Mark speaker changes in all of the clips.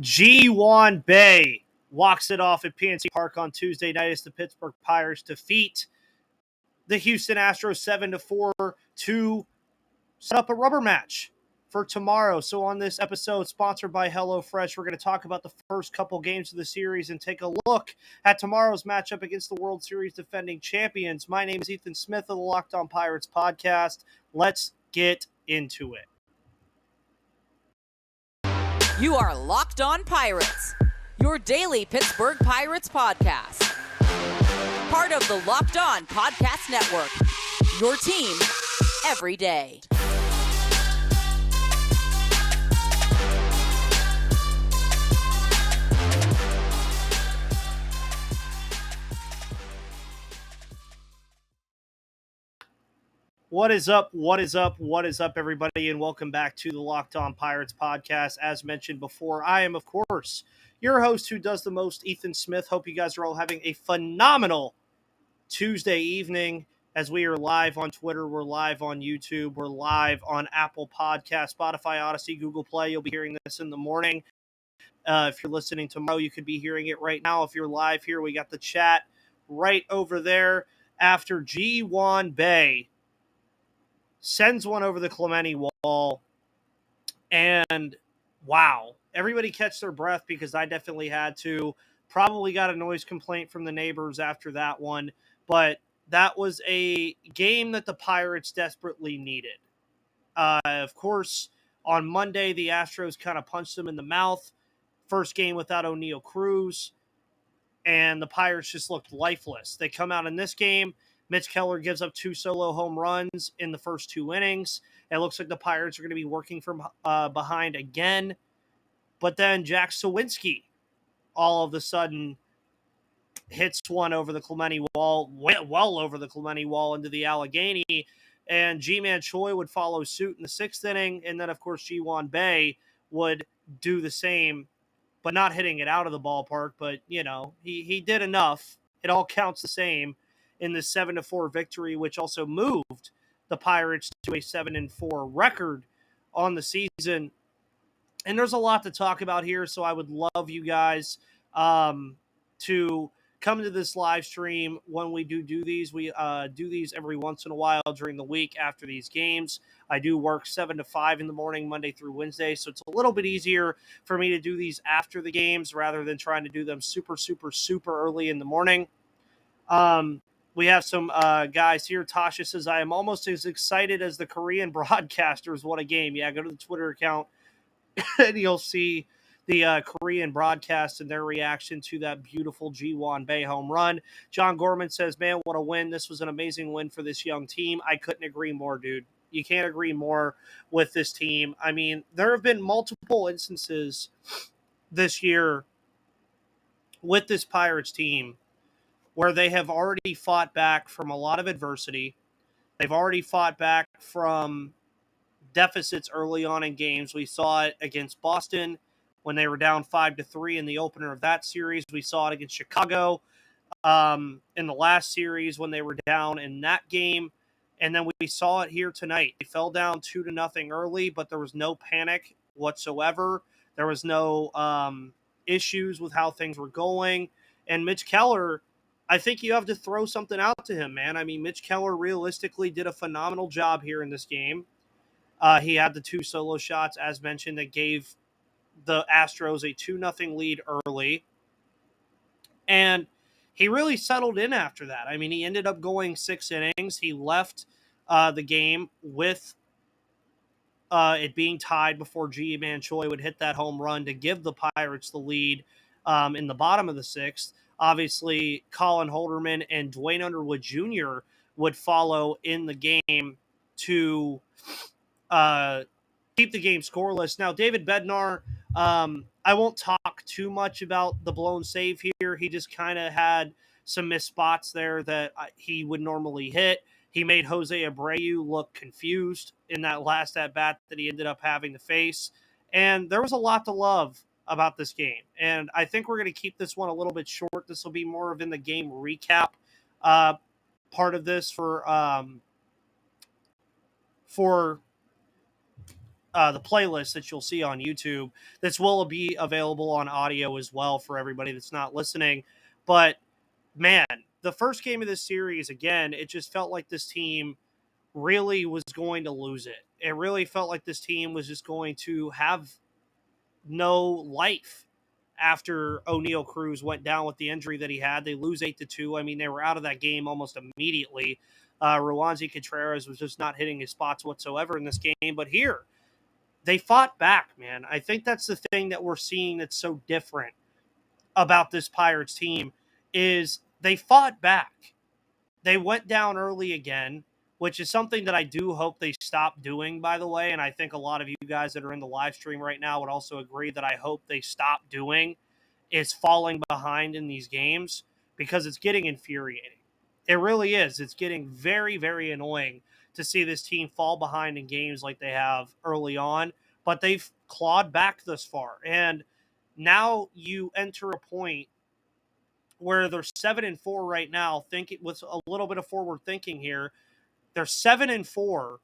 Speaker 1: Ji-hwan Bae walks it off at PNC Park on Tuesday night as the Pittsburgh Pirates defeat the Houston Astros 7-4 to set up a rubber match for tomorrow. So on this episode, sponsored by HelloFresh, we're going to talk about the first couple games of the series and take a look at tomorrow's matchup against the World Series defending champions. My name is Ethan Smith of the Locked On Pirates podcast. Let's get into it.
Speaker 2: You are Locked On Pirates, your daily Pittsburgh Pirates podcast. Part of the Locked On Podcast Network, your team every day.
Speaker 1: What is up? What is up? What is up, everybody? And welcome back to the Locked On Pirates podcast. As mentioned before, I am, of course, your host who does the most, Ethan Smith. Hope you guys are all having a phenomenal Tuesday evening as we are live on Twitter. We're live on YouTube. We're live on Apple Podcasts, Spotify, Odyssey, Google Play. You'll be hearing this in the morning. If you're listening tomorrow, you could be hearing it right now. If you're live here, we got the chat right over there after Ji-hwan Bae sends one over the Clemente wall, and wow, everybody catch their breath because I definitely had to. Probably got a noise complaint from the neighbors after that one, but that was a game that the Pirates desperately needed. Of course, on Monday, the Astros kind of punched them in the mouth. First game without O'Neal Cruz, and the Pirates just looked lifeless. They come out in this game. Mitch Keller gives up 2 solo home runs in the first 2 innings. It looks like the Pirates are going to be working from behind again. But then Jack Sawinski all of a sudden hits one over the Clemente wall, well over the Clemente wall into the Allegheny. And Ji-man Choi would follow suit in the 6th inning. And then, of course, Ji-hwan Bae would do the same, but not hitting it out of the ballpark. But, you know, he did enough. It all counts the same in the 7-4 victory, which also moved the Pirates to a 7-4 record on the season. And there's a lot to talk about here, so I would love you guys to come to this live stream when we do these. We do these every once in a while during the week after these games. I do work 7 to 5 in the morning, Monday through Wednesday, so it's a little bit easier for me to do these after the games rather than trying to do them super early in the morning. We have some guys here. Tasha says, I am almost as excited as the Korean broadcasters. What a game. Yeah, go to the Twitter account and you'll see the Korean broadcast and their reaction to that beautiful Ji-hwan Bae home run. John Gorman says, man, what a win. This was an amazing win for this young team. I couldn't agree more, dude. You can't agree more with this team. I mean, there have been multiple instances this year with this Pirates team where they have already fought back from a lot of adversity. They've already fought back from deficits early on in games. We saw it against Boston when they were down 5-3 in the opener of that series. We saw it against Chicago in the last series when they were down in that game. And then we saw it here tonight. They fell down 2-0 early, but there was no panic whatsoever. There was no issues with how things were going. And Mitch Keller, I think you have to throw something out to him, man. I mean, Mitch Keller realistically did a phenomenal job here in this game. He had the 2 solo shots, as mentioned, that gave the Astros a 2-0 lead early. And he really settled in after that. I mean, he ended up going 6 innings. He left the game with it being tied before Ji-man Choi would hit that home run to give the Pirates the lead in the bottom of the 6th. Obviously, Colin Holderman and Dwayne Underwood Jr. would follow in the game to keep the game scoreless. Now, David Bednar, I won't talk too much about the blown save here. He just kind of had some missed spots there that he would normally hit. He made Jose Abreu look confused in that last at-bat that he ended up having to face. And there was a lot to love about this game. And I think we're going to keep this one a little bit short. This will be more of in the game recap part of this for the playlist that you'll see on YouTube. This will be available on audio as well for everybody that's not listening. But man, the first game of this series, again, it just felt like this team really was going to lose it. It really felt like this team was just going to have no life after O'Neal Cruz went down with the injury that he had. They lose 8-2. I mean, they were out of that game almost immediately. Rowanzi Contreras was just not hitting his spots whatsoever in this game. But here, they fought back, man. I think that's the thing that we're seeing that's so different about this Pirates team is they fought back. They went down early again, which is something that I do hope they stop doing, by the way. And I think a lot of you guys that are in the live stream right now would also agree that I hope they stop doing is falling behind in these games because it's getting infuriating. It really is. It's getting very, very annoying to see this team fall behind in games like they have early on, but they've clawed back thus far. And now you enter a point where they're 7-4 right now. Think it with a little bit of forward thinking here. They're 7-4.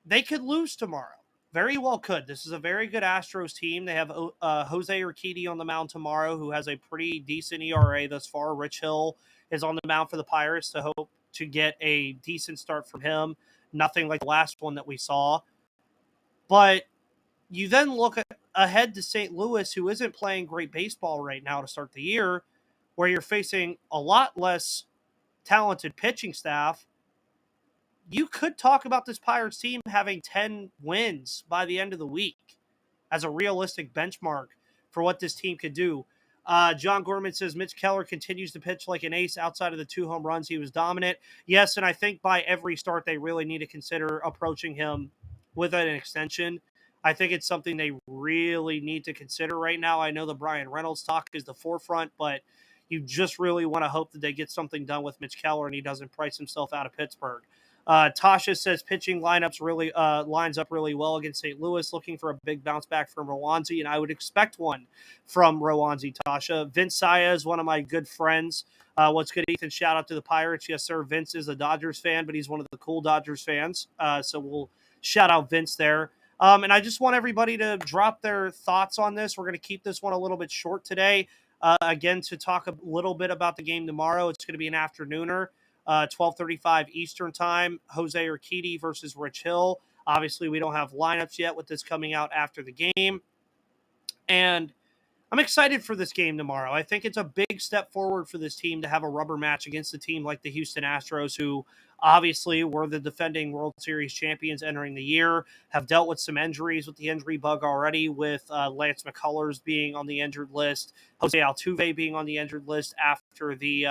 Speaker 1: They could lose tomorrow. Very well could. This is a very good Astros team. They have Jose Urquidy on the mound tomorrow, who has a pretty decent ERA thus far. Rich Hill is on the mound for the Pirates to hope to get a decent start from him. Nothing like the last one that we saw. But you then look ahead to St. Louis, who isn't playing great baseball right now to start the year, where you're facing a lot less talented pitching staff. You could talk about this Pirates team having 10 wins by the end of the week as a realistic benchmark for what this team could do. John Gorman says Mitch Keller continues to pitch like an ace outside of the 2 home runs. He was dominant. Yes, and I think by every start they really need to consider approaching him with an extension. I think it's something they really need to consider right now. I know the Brian Reynolds talk is the forefront, but you just really want to hope that they get something done with Mitch Keller and he doesn't price himself out of Pittsburgh. Tasha says pitching lineups really lines up really well against St. Louis, looking for a big bounce back from Rowanzi, and I would expect one from Rowanzi, Tasha. Vince Saya is one of my good friends. What's good, Ethan? Shout out to the Pirates. Yes, sir. Vince is a Dodgers fan, but he's one of the cool Dodgers fans. So we'll shout out Vince there. And I just want everybody to drop their thoughts on this. We're going to keep this one a little bit short today. Again, to talk a little bit about the game tomorrow, it's going to be an afternooner. 12:35 Eastern time, Jose Urquidy versus Rich Hill. Obviously, we don't have lineups yet with this coming out after the game. And I'm excited for this game tomorrow. I think it's a big step forward for this team to have a rubber match against a team like the Houston Astros, who obviously were the defending World Series champions entering the year, have dealt with some injuries with the injury bug already, with Lance McCullers being on the injured list, Jose Altuve being on the injured list after the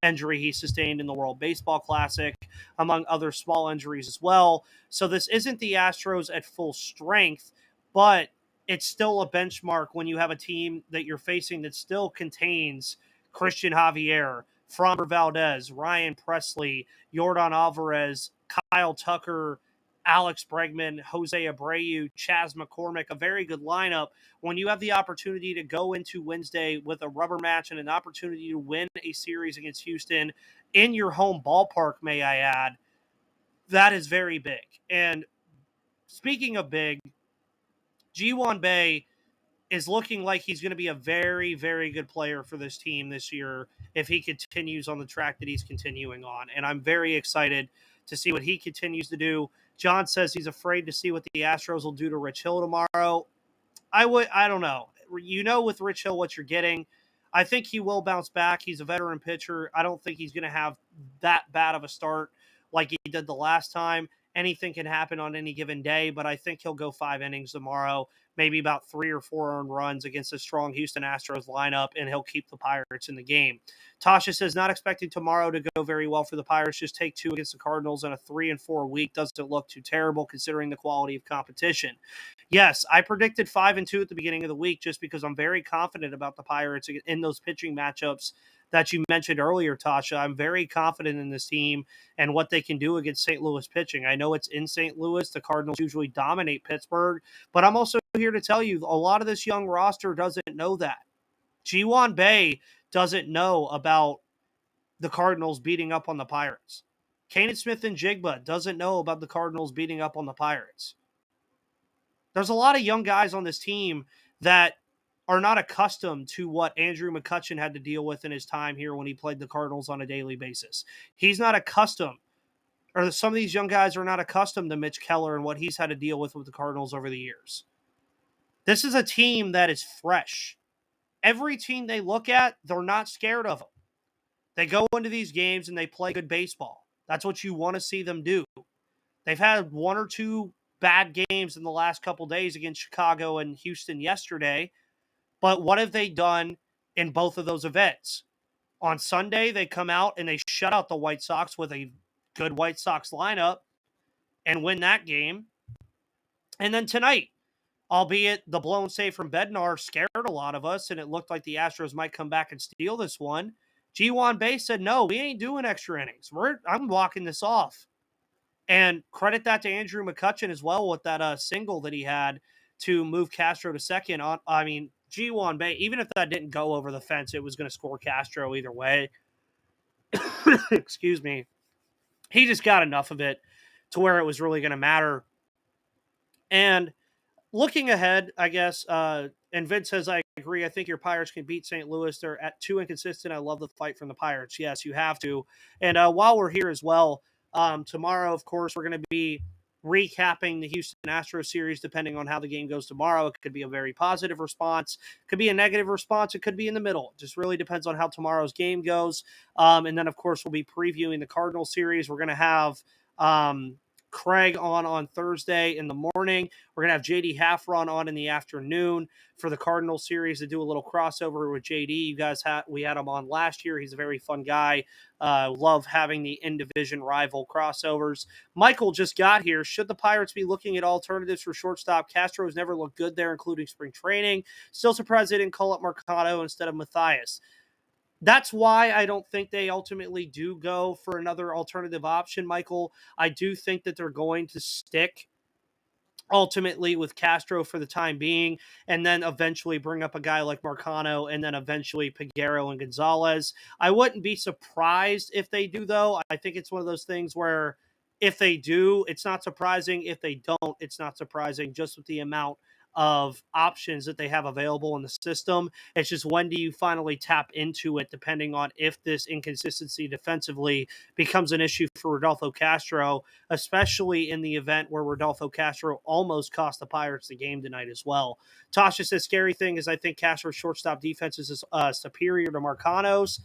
Speaker 1: injury he sustained in the World Baseball Classic, among other small injuries as well. So this isn't the Astros at full strength, but it's still a benchmark when you have a team that you're facing that still contains Christian Javier, Framber Valdez, Ryan Presley, Yordan Alvarez, Kyle Tucker, Alex Bregman, Jose Abreu, Chas McCormick, a very good lineup. When you have the opportunity to go into Wednesday with a rubber match and an opportunity to win a series against Houston in your home ballpark, may I add, that is very big. And speaking of big, Ji-hwan Bae is looking like he's going to be a very, very good player for this team this year if he continues on the track that he's continuing on. And I'm very excited to see what he continues to do. John says he's afraid to see what the Astros will do to Rich Hill tomorrow. I don't know. You know with Rich Hill what you're getting. I think he will bounce back. He's a veteran pitcher. I don't think he's going to have that bad of a start like he did the last time. Anything can happen on any given day, but I think he'll go 5 innings tomorrow, maybe about 3 or 4 earned runs against a strong Houston Astros lineup, and he'll keep the Pirates in the game. Tasha says, not expecting tomorrow to go very well for the Pirates. Just take 2 against the Cardinals in a 3-4 week. Doesn't look too terrible considering the quality of competition. Yes, I predicted 5-2 at the beginning of the week just because I'm very confident about the Pirates in those pitching matchups that you mentioned earlier, Tasha. I'm very confident in this team and what they can do against St. Louis pitching. I know it's in St. Louis. The Cardinals usually dominate Pittsburgh, but I'm also here to tell you a lot of this young roster doesn't know that. Ji-hwan Bae doesn't know about the Cardinals beating up on the Pirates. Kanan Smith and Jigba doesn't know about the Cardinals beating up on the Pirates. There's a lot of young guys on this team that are not accustomed to what Andrew McCutchen had to deal with in his time here when he played the Cardinals on a daily basis. He's not accustomed, or some of these young guys are not accustomed to Mitch Keller and what he's had to deal with the Cardinals over the years. This is a team that is fresh. Every team they look at, they're not scared of them. They go into these games and they play good baseball. That's what you want to see them do. They've had one or two bad games in the last couple days against Chicago and Houston yesterday, but what have they done in both of those events? On Sunday, they come out and they shut out the White Sox with a good White Sox lineup and win that game. And then tonight, albeit the blown save from Bednar scared a lot of us, and it looked like the Astros might come back and steal this one. Ji-hwan Bae said, no, we ain't doing extra innings. I'm walking this off. And credit that to Andrew McCutchen as well with that single that he had to move Castro to second. Ji-hwan Bae, even if that didn't go over the fence, it was going to score Castro either way. Excuse me. He just got enough of it to where it was really going to matter. And looking ahead, I guess, and Vince says, I agree. I think your Pirates can beat St. Louis. They're at too inconsistent. I love the fight from the Pirates. Yes, you have to. And while we're here as well, tomorrow, of course, we're going to be recapping the Houston Astros series, depending on how the game goes tomorrow. It could be a very positive response, could be a negative response, it could be in the middle. It just really depends on how tomorrow's game goes. And then, of course, we'll be previewing the Cardinal series. We're going to have Craig on Thursday in the morning. We're going to have JD Halfron on in the afternoon for the Cardinal series to do a little crossover with JD. You guys we had him on last year. He's a very fun guy. Love having the in-division rival crossovers. Michael just got here. Should the Pirates be looking at alternatives for shortstop? Castro has never looked good there, including spring training. Still surprised they didn't call up Mercado instead of Matthias. That's why I don't think they ultimately do go for another alternative option, Michael. I do think that they're going to stick ultimately with Castro for the time being, and then eventually bring up a guy like Marcano, and then eventually Peguero and Gonzalez. I wouldn't be surprised if they do, though. I think it's one of those things where if they do, it's not surprising. If they don't, it's not surprising, just with the amount of options that they have available in the system. It's just, when do you finally tap into it, depending on if this inconsistency defensively becomes an issue for Rodolfo Castro, especially in the event where Rodolfo Castro almost cost the Pirates the game tonight as well. Tasha says, scary thing is I think Castro's shortstop defense is superior to Marcano's.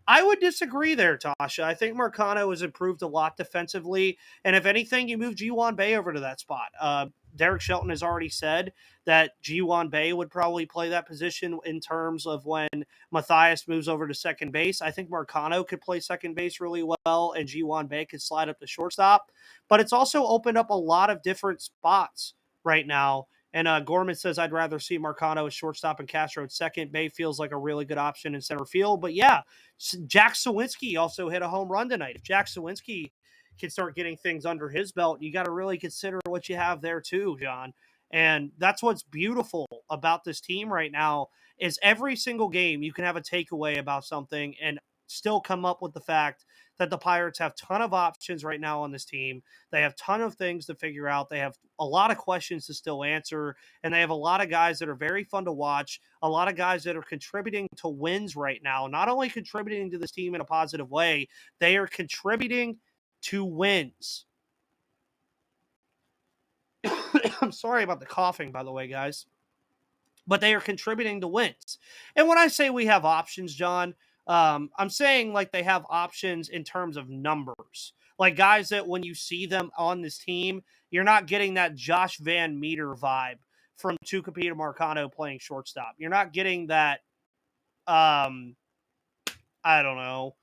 Speaker 1: I would disagree there, Tasha. I think Marcano has improved a lot defensively, and if anything, you move Ji-hwan Bae over to that spot. Derek Shelton has already said that Ji-hwan Bae would probably play that position in terms of when Matthias moves over to second base. I think Marcano could play second base really well, and Ji-hwan Bae could slide up to shortstop. But it's also opened up a lot of different spots right now. And Gorman says, I'd rather see Marcano as shortstop and Castro at second. Bae feels like a really good option in center field. But yeah, Jack Sawinski also hit a home run tonight. If Jack Sawinski can start getting things under his belt, you got to really consider what you have there too, John. And that's what's beautiful about this team right now, is every single game you can have a takeaway about something and still come up with the fact that the Pirates have a ton of options right now on this team. They have a ton of things to figure out. They have a lot of questions to still answer, and they have a lot of guys that are very fun to watch, a lot of guys that are contributing to wins right now. Not only contributing to this team in a positive way, they are contributing to wins. I'm sorry about the coughing, by the way, guys. But they are contributing to wins. And when I say we have options, John, I'm saying like they have options in terms of numbers. Like guys that when you see them on this team, you're not getting that Josh Van Meter vibe from Tucupita Marcano playing shortstop. You're not getting that, I don't know,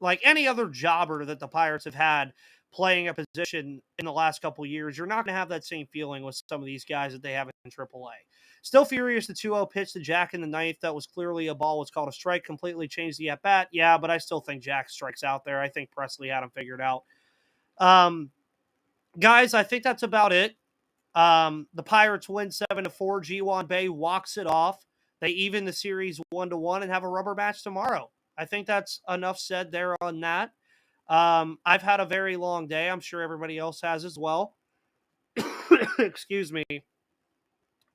Speaker 1: like any other jobber that the Pirates have had playing a position in the last couple of years. You're not going to have that same feeling with some of these guys that they have in AAA. Still furious the 2-0 pitch to Jack in the ninth. That was clearly a ball, was called a strike, completely changed the at-bat. Yeah, but I still think Jack strikes out there. I think Presley had him figured out. Guys, I think that's about it. The Pirates win 7-4. Ji-hwan Bae walks it off. They even the series 1-1 and have a rubber match tomorrow. I think that's enough said there on that. I've had a very long day. I'm sure everybody else has as well. Excuse me.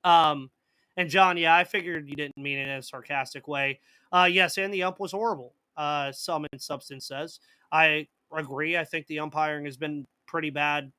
Speaker 1: And John, yeah, I figured you didn't mean it in a sarcastic way. Yes, and the ump was horrible. Some in substance says. I agree. I think the umpiring has been pretty bad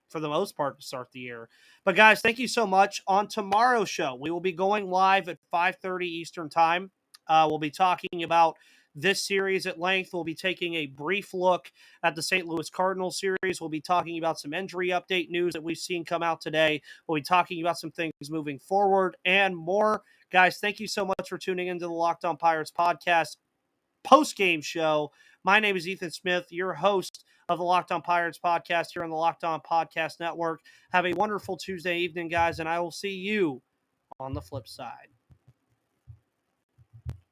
Speaker 1: for the most part to start the year. But guys, thank you so much. On tomorrow's show, we will be going live at 5:30 Eastern time. We'll be talking about this series at length. We'll be taking a brief look at the St. Louis Cardinals series. We'll be talking about some injury update news that we've seen come out today. We'll be talking about some things moving forward and more. Guys, thank you so much for tuning into the Locked On Pirates podcast post-game show. My name is Ethan Smith, your host of the Locked On Pirates podcast here on the Locked On Podcast Network. Have a wonderful Tuesday evening, guys, and I will see you on the flip side.